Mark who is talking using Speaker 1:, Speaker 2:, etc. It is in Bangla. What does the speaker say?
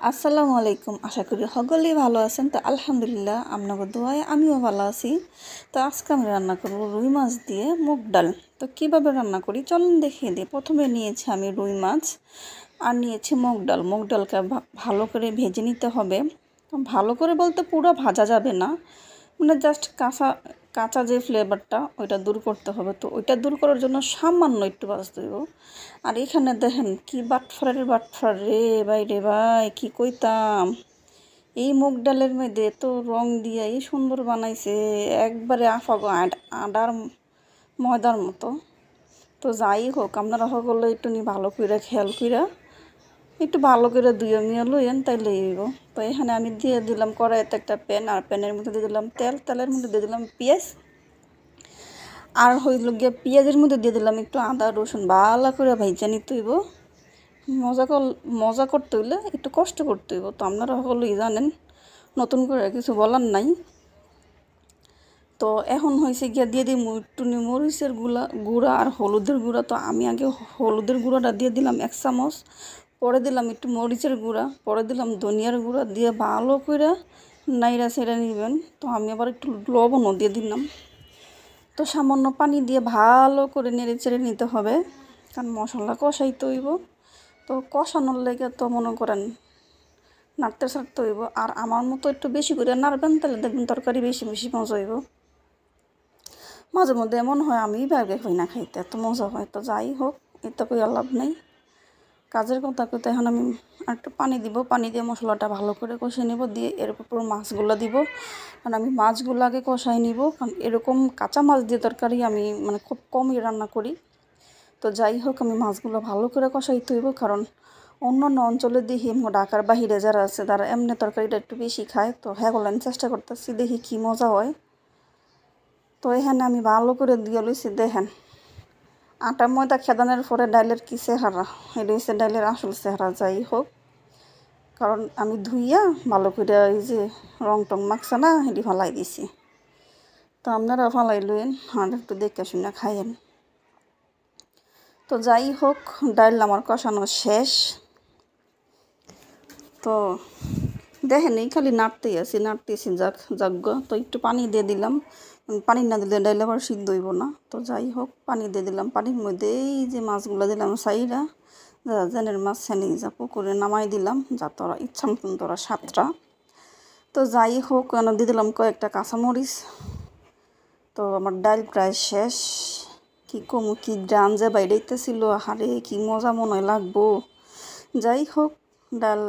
Speaker 1: আসসালামু আলাইকুম। আশা করি সকলেই ভালো আছেন। তো আলহামদুলিল্লাহ আপনাদের দোয়ায় আমিও ভালো আছি। তো আজকে আমি রান্না করব রুই মাছ দিয়ে মুগ ডাল। তো কীভাবে রান্না করি চলুন দেখিয়ে দিই। প্রথমে নিয়েছি আমি রুই মাছ আর নিয়েছি মুগ ডাল। মুগ ডালকে ভালো করে ভেজে নিতে হবে। ভালো করে বলতে পুরো ভাজা যাবে না, মানে জাস্ট কাঁচা কাঁচা যে ফ্লেভারটা ওইটা দূর করতে হবে। তো ওইটা দূর করার জন্য সামান্য একটু ভাজতে দেব। আর এখানে দেখেন কি বাটফার রে ভাই কি কইতাম, এই মুগ ডালের মধ্যে তো রং দিয়ে এই সুন্দর বানাইছে, একবারে আফাগো আডার ময়দার মতো। তো যাই হোক আপনারা সকলে একটু ভালো করে খেয়াল কইরা একটু ভালো করে ধুয়ে মিয়ে লইয়েন তাইলে হইব। তো এখানে আমি দিয়ে দিলাম কড়াইতে একটা প্যান, আর প্যানের মধ্যে দিয়ে দিলাম তেল, তেলের মধ্যে দিয়ে দিলাম পেঁয়াজ, আর হইল গিয়ে পেঁয়াজের মধ্যে দিয়ে দিলাম একটু আদা রসুন। ভালো করে ভাইজা নিতে হইব। মজা করতে হইলে একটু কষ্ট করতে হইব। তো আপনারা সকলেই জানেন, নতুন করে কিছু বলার নাই। তো এখন হয়েছে গিয়া দিয়ে দিই একটু মরিচের গুঁড়া আর হলুদের গুঁড়া। তো আমি আগে হলুদের গুঁড়াটা দিয়ে দিলাম 1 চামচ, পরে দিলাম একটু মরিচের গুঁড়া, পরে দিলাম ধনিয়ার গুঁড়া, দিয়ে ভালো করে নাইড়া ছেড়ে নেবেন। তো আমি আবার একটু লবণও দিয়ে দিলাম। তো সামান্য পানি দিয়ে ভালো করে নেড়ে চেড়ে নিতে হবে, কারণ মশলা কষাইতে হইব। তো কষানোর লেগে তো মনে করেন নাড়তে ছাড়তে হইব। আর আমার মতো একটু বেশি করে নাড়বেন, তাহলে দেখবেন তরকারি বেশি বেশি মজা হইব। মাঝে মধ্যে এমন হয় আমি ভাগে হই না খাইতে, এত মজা হয়। তো যাই হোক, এতে কই লাভ নেই, কাজের কথা কইতে এখন আমি একটু পানি দিব। পানি দিয়ে মশলাটা ভালো করে কষিয়ে নেব, দিয়ে এর উপর মাছগুলো দিব। কারণ আমি মাছগুলো আগে কষাই নিব, কারণ এরকম কাঁচা মাছ দিয়ে তরকারি আমি মানে খুব কমই রান্না করি। তো যাই হোক, আমি মাছগুলো ভালো করে কষাইতে হইব, কারণ অন্য অন্য অঞ্চলে দেখি ঢাকার বাহিরে যারা আছে তারা এমনি তরকারিটা একটু বেশি খায়। তো হ্যাঁ বলেন, চেষ্টা করতেছি দেখি কী মজা হয়। তো এখানে আমি ভালো করে দিয়ে লইছি। দেখেন আটা ময়দা খেদানোর পরে ডালের কী চেহারা, এটা হচ্ছে ডালের আসল চেহারা। যাই হোক, কারণ আমি ধুইয়া ভালো করে এই যে রং টং মাখছে না, এটি ফালাই দিছি। তো আপনারা ফালাই লইন আর একটু দেখে শুনে খাইয়েন। তো যাই হোক, ডাল আমার কষানো শেষ। তো দেখেন এই খালি নাড়তেছি যাগ্য। তো একটু পানি দিয়ে দিলাম, পানি না দিলে ডাইল আবার সিদ্ধ হইব না। তো যাই হোক, পানি দিয়ে দিলাম। পানির মধ্যে এই যে মাছগুলো দিলাম সাইরা, জেনের মাছ ছেনে যা পুকুরে নামাই দিলাম, যা তোরা ইচ্ছা মতন তোরা সাতটা। তো যাই হোক, দিয়ে দিলাম কয়েকটা কাঁচামরিচ। তো আমার ডাল প্রায় শেষ। কি কমু, কি গ্রাম যে বাইরেইতেছিল, হারে কি মজা মনে হয় লাগবো। যাই হোক, ডাল